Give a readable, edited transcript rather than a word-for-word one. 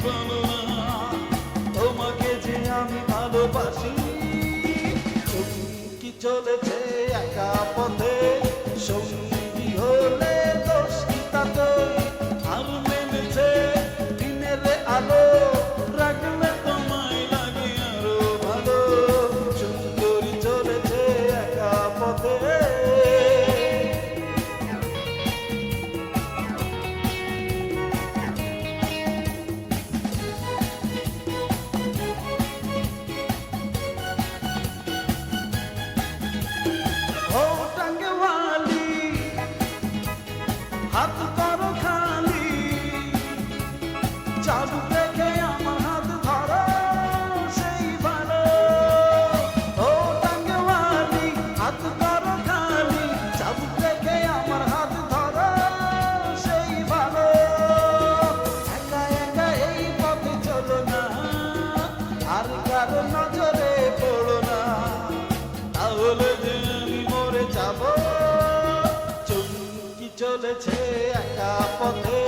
বলো না তোমাকে যে আমি ভালোবাসি। কি চলেছে একা পথে সঙ্গী হলে দোষ কি তাতে? আর মেনেছে দিনের আলো রাখলে তোমায় লাগে আরো ভালো। সুন্দরী চলেছে একা পথে। হাত করো খালি চাবুক রেখে আমার হাত ধরো সেই ভালো। ও টাঙ্গেওয়ালি হাত করো খালি চাবুক রেখে আমার হাত ধরো সেই ভালো। একা একা এই পথে চলো না আর কারো নজরে পড়ো না, তাহলে যে আমি মরে যাবো। চলেছে একা পথে।